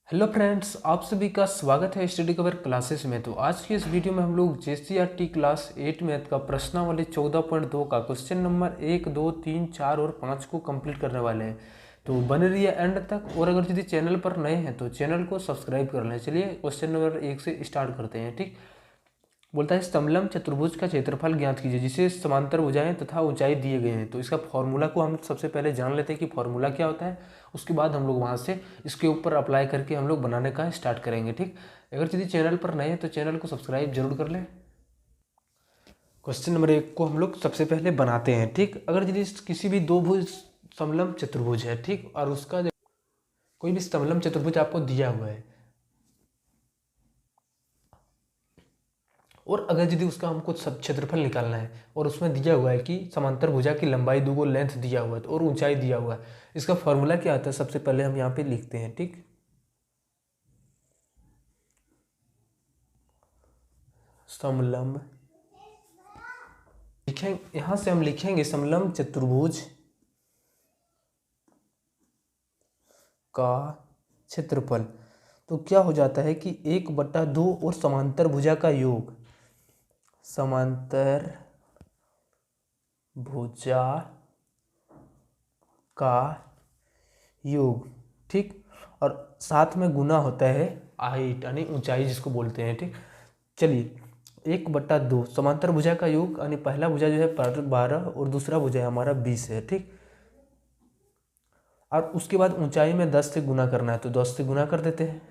Hello friends, आप सभी का स्वागत है स्टडी कवर क्लासेस में। तो आज की इस वीडियो में हम लोग JCRT क्लास 8 मैथ का प्रश्नावली 14.2 का क्वेश्चन नंबर 1, 2, 3, 4 और 5 को कंप्लीट करने वाले हैं। तो बने रहिए एंड तक। और अगर यदि चैनल पर नए हैं तो चैनल को सब्सक्राइब कर लें। चलिए क्वेश्चन नंबर 1 से स्टार्ट करते हैं। ठीक, बोलता है समलंब चतुर्भुज का क्षेत्रफल ज्ञात कीजिए जिसे समांतर भुजाएं तथा ऊंचाई दिए गए हैं। तो इसका फॉर्मूला को हम सबसे पहले जान लेते हैं कि फॉर्मूला क्या होता है। उसके बाद हम लोग वहाँ से इसके ऊपर अप्लाई करके हम लोग बनाने का स्टार्ट करेंगे। ठीक, अगर यदि चैनल पर नए हैं तो चैनल को सब्सक्राइब जरूर कर लें। क्वेश्चन नंबर 1 को हम लोग सबसे पहले बनाते हैं। ठीक, अगर यदि किसी भी दो भुज समलंब चतुर्भुज है, ठीक, और उसका कोई भी समलंब चतुर्भुज आपको दिया हुआ है और अगर यदि उसका हमको सब क्षेत्रफल निकालना है और उसमें दिया हुआ है कि समांतर भुजा की लंबाई दुगो लेंथ दिया हुआ है और ऊंचाई दिया हुआ है, इसका फॉर्मूला क्या आता है सबसे पहले हम यहाँ पे लिखते हैं। ठीक, समलंब लिखेंगे, यहाँ से हम लिखेंगे समलंब चतुर्भुज का क्षेत्रफल। तो क्या हो जाता है कि 1/2 और समांतर भुजा का योग, समांतर भुजा का योग, ठीक, और साथ में गुना होता है हाइट यानी ऊंचाई जिसको बोलते हैं। ठीक, चलिए 1/2 समांतर भुजा का योग यानी पहला भुजा जो है 12 और दूसरा भुजा है हमारा 20 है। ठीक, और उसके बाद ऊंचाई में 10 से गुना करना है तो 10 से गुना कर देते हैं।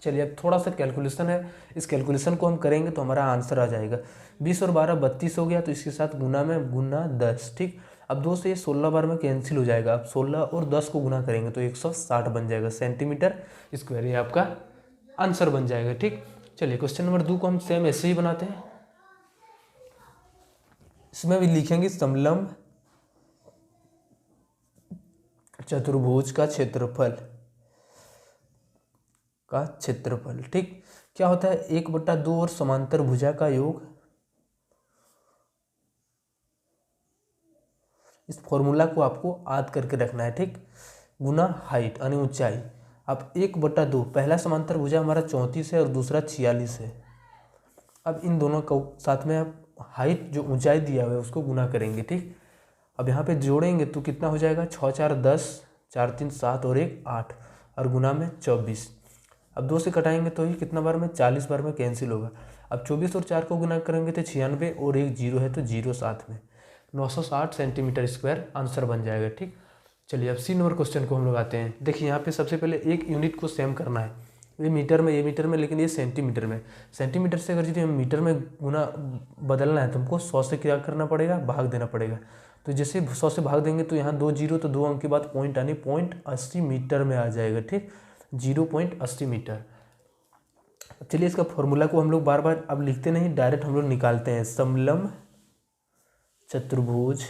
चलिए अब थोड़ा सा कैलकुलेशन है, इस कैलकुलेशन को हम करेंगे तो हमारा आंसर आ जाएगा 20 और 12 32 हो गया। तो इसके साथ गुना में गुना 10। ठीक, अब 2 से ये 16 बार में कैंसिल हो जाएगा। अब 16 और 10 को गुना करेंगे तो 160 बन जाएगा सेंटीमीटर स्क्वायर। ये आपका आंसर बन जाएगा। ठीक, चलिए क्वेश्चन नंबर 2 को हम सेम ऐसे ही बनाते हैं। इसमें भी लिखेंगे समलंब चतुर्भुज का क्षेत्रफल ठीक, क्या होता है 1/2 और समांतर भुजा का योग। इस फॉर्मूला को आपको याद करके रखना है। ठीक, गुना हाइट यानी ऊंचाई। अब 1/2 पहला समांतर भुजा हमारा 34 है और दूसरा 46 है। अब इन दोनों को साथ में आप हाइट जो ऊंचाई दिया हुआ है उसको गुना करेंगे। ठीक, अब यहाँ पे जोड़ेंगे तो कितना हो जाएगा 6 4 10, 4 3 7 और 1 8 और गुना में 24। अब 2 से कटाएंगे तो ये कितना बार में 40 बार में कैंसिल होगा। अब 24 और 4 को गुना करेंगे तो 96 और एक जीरो है तो जीरो साथ में 960 सेंटीमीटर स्क्वायर आंसर बन जाएगा। ठीक, चलिए अब सी नंबर क्वेश्चन को हम लोग आते हैं। देखिए यहाँ पे सबसे पहले एक यूनिट को सेम करना है। ये मीटर में लेकिन ये सेंटीमीटर में। सेंटीमीटर से अगर यदि हम मीटर में गुना बदलना है तो हमको 100 से क्या करना पड़ेगा, भाग देना पड़ेगा। तो जैसे 100 से भाग देंगे तो यहाँ 2 जीरो तो 2 अंक के बाद पॉइंट यानी 0.80 मीटर में आ जाएगा। ठीक, 0.80 मीटर। चलिए इसका फॉर्मूला को हम लोग बार बार अब लिखते नहीं, डायरेक्ट हम लोग निकालते हैं। समलंब चतुर्भुज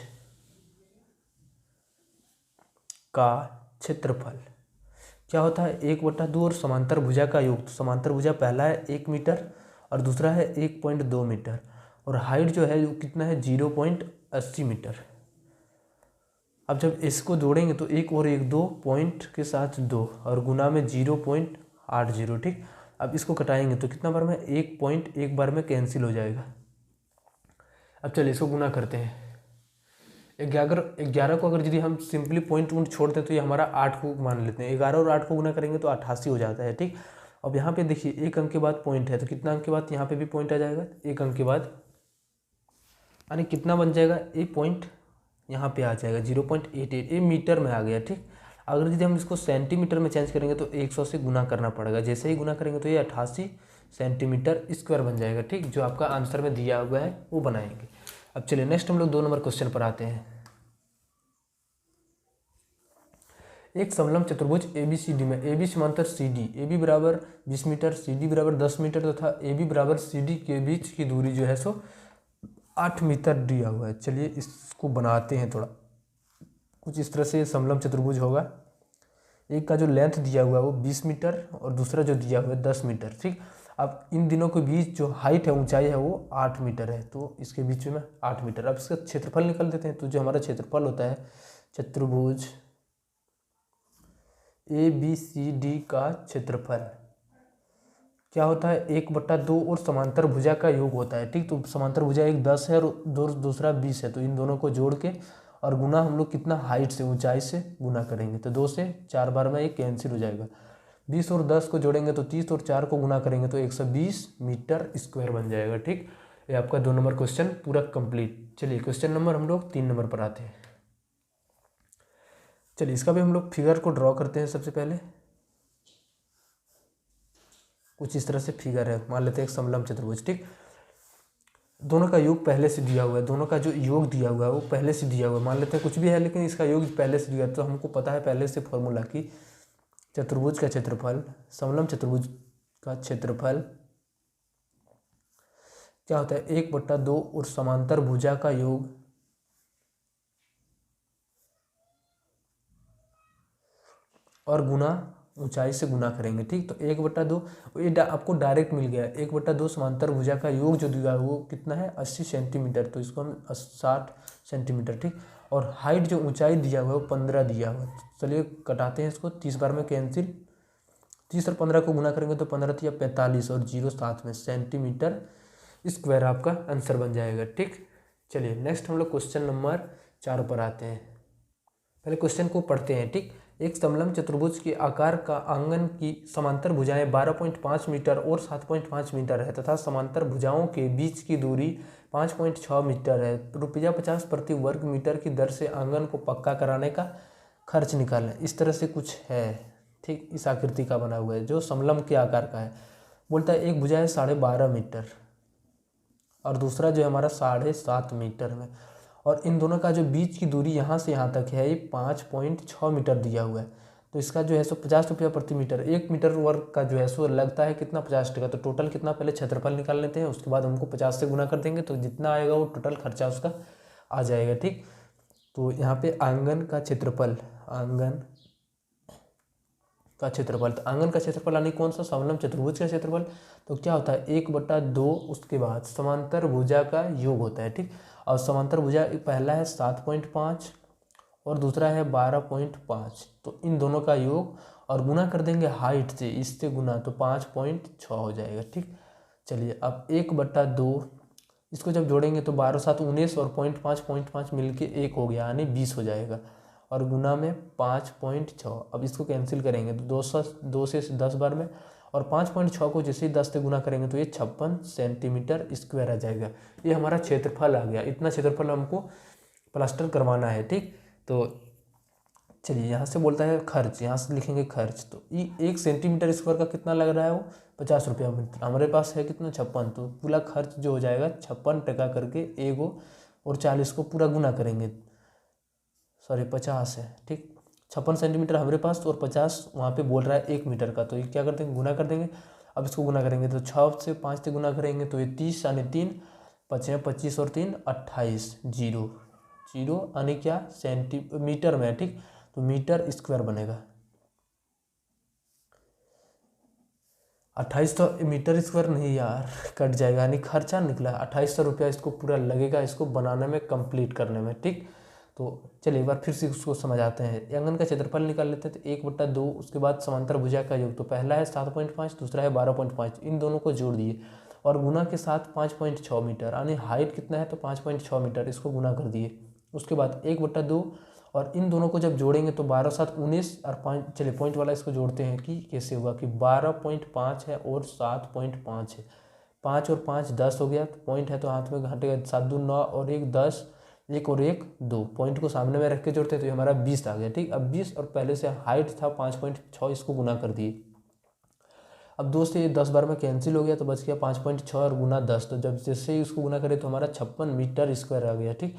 का क्षेत्रफल क्या होता है 1/2 और समांतर भुजा का योग। तो समांतर भुजा पहला है 1 मीटर और दूसरा है 1.2 मीटर और हाइट जो है वो कितना है 0.80 मीटर। अब जब इसको जोड़ेंगे तो 1 और 1 2 पॉइंट के साथ 2 और गुना में 0.80। ठीक, अब इसको कटाएंगे तो कितना बार में 1 पॉइंट एक बार में कैंसिल हो जाएगा। अब चलिए इसको गुना करते हैं। 11 को अगर यदि हम सिंपली पॉइंट छोड़ते हैं तो ये हमारा 8 को मान लेते हैं। 11 और 8 को गुना करेंगे तो 88 हो जाता है। ठीक, अब यहाँ पे देखिए एक अंक के बाद पॉइंट है तो कितना अंक के बाद यहाँ पे भी पॉइंट आ जाएगा एक अंक के बाद, यानी कितना बन जाएगा ये पॉइंट यहाँ पे आ जाएगा 0.88। ये मीटर में आ गया। ठीक, अगर यदि हम इसको सेंटीमीटर में चेंज करेंगे तो 100 से गुना करना पड़ेगा। जैसे ही गुना करेंगे तो ये 88 सेंटीमीटर स्क्वायर बन जाएगा। ठीक, जो आपका आंसर में दिया हुआ है वो बनाएंगे। अब चलिए नेक्स्ट हम लोग 2 नंबर क्वेश्चन पर आते हैं। एक समलंब चतुर्भुज ABCD में AB समांतर CD, AB बराबर 20 मीटर, CD बराबर 10 मीटर तथा AB बराबर CD के बीच की दूरी जो है सो 8 मीटर दिया हुआ है। चलिए इसको बनाते हैं थोड़ा कुछ इस तरह से समलंब चतुर्भुज होगा। एक का जो लेंथ दिया हुआ है वो 20 मीटर और दूसरा जो दिया हुआ है 10 मीटर। ठीक, अब इन दिनों के बीच जो हाइट है ऊंचाई है वो 8 मीटर है तो इसके बीच में 8 मीटर। अब इसका क्षेत्रफल निकाल देते हैं। तो जो हमारा क्षेत्रफल होता है चतुर्भुज ABCD का क्षेत्रफल क्या होता है, 1/2 और समांतर भुजा का योग होता है। ठीक, तो समांतर भुजा एक 10 है और दूसरा 20 है, तो इन दोनों को जोड़ के और गुना हम लोग कितना, हाइट से, ऊंचाई से गुना करेंगे। तो 2 से 4 बार में ये कैंसिल हो जाएगा। 20 और 10 को जोड़ेंगे तो 30 और 4 को गुना करेंगे तो 120 मीटर स्क्वायर बन जाएगा। ठीक, ये आपका 2 नंबर क्वेश्चन पूरा कंप्लीट। चलिए क्वेश्चन नंबर हम लोग 3 नंबर पर आते हैं। चलिए इसका भी हम लोग फिगर को ड्रॉ करते हैं। सबसे पहले कुछ इस तरह से फिगर है, मान लेते हैं एक समलंब चतुर्भुज। ठीक, दोनों का योग पहले से दिया हुआ है, दोनों का जो योग दिया हुआ है वो पहले से दिया हुआ है। मान लेते हैं कुछ भी है लेकिन इसका योग पहले से दिया है, तो हमको पता है पहले से फॉर्मूला कि चतुर्भुज का क्षेत्रफल, समलंब चतुर्भुज का क्षेत्रफल क्या होता है, 1/2 और समांतर भुजा का योग और गुना ऊंचाई से गुना करेंगे। ठीक, तो 1/2 ये आपको डायरेक्ट मिल गया। 1/2 समांतर भुजा का योग जो दिया है वो कितना है, 80 सेंटीमीटर, तो इसको हम 60 सेंटीमीटर। ठीक, और हाइट जो ऊंचाई दिया हुआ है वो 15 दिया हुआ है। चलिए कटाते हैं इसको, 30 बार में कैंसिल, 30 और 15 को गुना करेंगे तो 15 या 45 और 0 साथ में सेंटीमीटर स्क्वायर आपका आंसर बन जाएगा। ठीक, चलिए नेक्स्ट हम लोग क्वेश्चन नंबर 4 पर आते हैं। पहले क्वेश्चन को पढ़ते हैं। ठीक, एक समलंब चतुर्भुज के आकार का आंगन की समांतर भुजाएं 12.5 मीटर और 7.5 मीटर है तथा समांतर भुजाओं के बीच की दूरी 5.6 मीटर है। रुपया 50 प्रति वर्ग मीटर की दर से आंगन को पक्का कराने का खर्च निकालें। इस तरह से कुछ है। ठीक, इस आकृति का बना हुआ है जो समलंब के आकार का है। बोलता है एक भुजा है 12.5 मीटर और दूसरा जो है हमारा 7.5 मीटर में, और इन दोनों का जो बीच की दूरी यहाँ से यहाँ तक है ये 5.6 मीटर दिया हुआ है। तो इसका जो है सो 50 रुपया प्रति मीटर, 1 मीटर वर्ग का जो है सो लगता है कितना, 50 टका। तो टोटल कितना, पहले क्षेत्रफल निकाल लेते हैं, उसके बाद हमको 50 से गुना कर देंगे तो जितना आएगा वो टोटल खर्चा उसका आ जाएगा। ठीक, तो यहाँ पे आंगन का क्षेत्रफल, आंगन का क्षेत्रफल, तो आंगन का क्षेत्रफल यानी कौन सा, समलंब चतुर्भुज का क्षेत्रफल। तो क्या होता है 1/2, उसके बाद समांतर भुजा का योग होता है। ठीक, और समांतर भुजा पहला है 7.5 और दूसरा है 12.5, तो इन दोनों का योग और गुना कर देंगे हाइट से, इससे गुना, तो 5.6 हो जाएगा। ठीक, चलिए अब 1/2 इसको जब जोड़ेंगे तो 12 7 19 और 0.5 मिल के 1 हो गया यानी 20 हो जाएगा, और गुना में 5.6। अब इसको कैंसिल करेंगे तो 2 से 10 बार में, और 5.6 को जैसे ही 10 से गुना करेंगे तो ये 56 सेंटीमीटर स्क्वायर आ जाएगा। ये हमारा क्षेत्रफल आ गया। इतना क्षेत्रफल हमको प्लास्टर करवाना है। ठीक, तो चलिए यहाँ से बोलता है खर्च, यहाँ से लिखेंगे खर्च। तो ये 1 सेंटीमीटर स्क्वायर का कितना लग रहा है, वो 50 रुपया। हमारे पास है कितना, 56, तो पूरा खर्च जो हो जाएगा 56 टका करके, 1 और 40 को पूरा गुना करेंगे, सॉरी 50 है। ठीक, 56 सेंटीमीटर हमारे पास और 50 वहाँ पे बोल रहा है 1 मीटर का, तो ये क्या करते हैं, गुना कर देंगे। अब इसको गुना करेंगे तो 6 से 5 से गुना करेंगे तो ये 30 यानी 3 5 25 और 3 28, 0 यानी क्या, सेंटीमीटर में। ठीक, तो मीटर स्क्वायर बनेगा। 2800 मीटर स्क्वायर नहीं यार, कट जाएगा, यानी खर्चा निकला 2800 रुपया इसको पूरा लगेगा, इसको बनाने में, कंप्लीट करने में। ठीक, तो चलिए एक बार फिर से उसको समझाते हैं। आंगन का क्षेत्रफल निकाल लेते हैं। तो 1/2, उसके बाद समांतर भुजा का योग, तो पहला है 7.5, दूसरा है 12.5, इन दोनों को जोड़ दिए और गुना के साथ 5.6 मीटर, यानी हाइट कितना है तो 5.6 मीटर, इसको गुना कर दिए। उसके बाद 1/2 और इन दोनों को जब जोड़ेंगे तो 12 7 19 और 5, चलिए पॉइंट वाला इसको जोड़ते हैं कि कैसे होगा, कि 12.5 है और 7.5 है, 5 और 5 10 हो गया, तो पॉइंट है तो हाथ में घटेगा, 7 2 9 और 1 10, 1 और 1 2, पॉइंट को सामने में रख के जोड़ते हैं तो ये हमारा 20 आ गया। ठीक, अब 20 और पहले से हाइट था 5.6, इसको गुना कर दिए। अब 2 से 10 बार में कैंसिल हो गया तो बच गया 5.6 और गुना 10, तो जब जैसे ही उसको गुना करें तो हमारा 56 मीटर स्क्वायर आ गया। ठीक,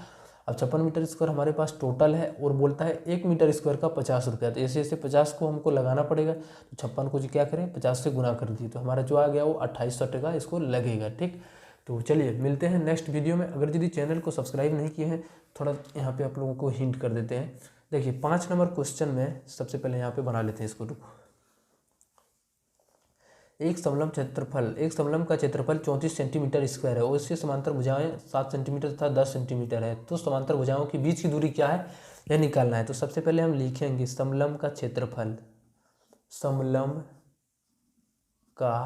अब 56 मीटर स्क्वायर हमारे पास टोटल है और बोलता है 1 मीटर स्क्वायर का 50 रुपया, तो ऐसे ऐसे 50 को हमको लगाना पड़ेगा, तो 56 को क्या करें 50 से गुना कर दिए, तो हमारा जो आ गया वो 2800 टका इसको लगेगा। ठीक, तो चलिए मिलते हैं नेक्स्ट वीडियो में। अगर यदि चैनल को सब्सक्राइब नहीं किए हैं, थोड़ा यहाँ पे आप लोगों को हिंट कर देते हैं। देखिए 5 नंबर क्वेश्चन में सबसे पहले यहाँ पे बना लेते हैं इसको। एक समलंब का क्षेत्रफल 34 सेंटीमीटर स्क्वायर है और इससे समांतर भुजाएं 7 सेंटीमीटर तथा 10 सेंटीमीटर है, तो समांतर भुजाओं के बीच की दूरी क्या है यह निकालना है। तो सबसे पहले हम लिखेंगे समलंब का क्षेत्रफल, समलंब का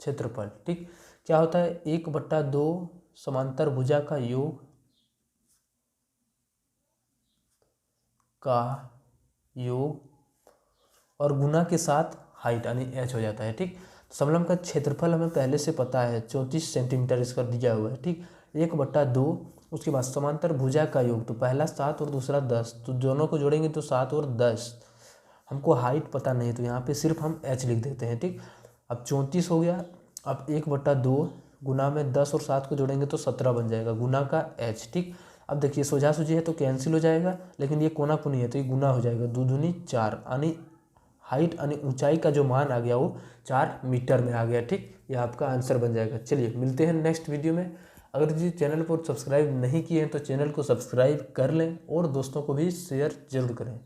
क्षेत्रफल। ठीक, क्या होता है 1/2 समांतर भुजा का योग और गुना के साथ हाइट यानी h हो जाता है। ठीक, समलंब का क्षेत्रफल हमें पहले से पता है 34 सेंटीमीटर इसका दिया हुआ है। ठीक, 1/2, उसके बाद समांतर भुजा का योग, तो पहला 7 और दूसरा 10, तो दोनों को जोड़ेंगे तो 7 और 10। हमको हाइट पता नहीं तो यहाँ पे सिर्फ हम h लिख देते हैं। ठीक, अब 34 हो गया। अब 1/2 गुना में 10 और 7 को जोड़ेंगे तो 17 बन जाएगा गुना का h। ठीक, अब देखिए सोझा सूझी है तो कैंसिल हो जाएगा, लेकिन ये कोना कोनी है तो ये गुना हो जाएगा, 2 दूनी 4 यानी हाइट यानी ऊंचाई का जो मान आ गया वो 4 मीटर में आ गया। ठीक, ये आपका आंसर बन जाएगा। चलिए मिलते हैं नेक्स्ट वीडियो में। अगर जी चैनल को सब्सक्राइब नहीं किए हैं तो चैनल को सब्सक्राइब कर लें और दोस्तों को भी शेयर जरूर करें।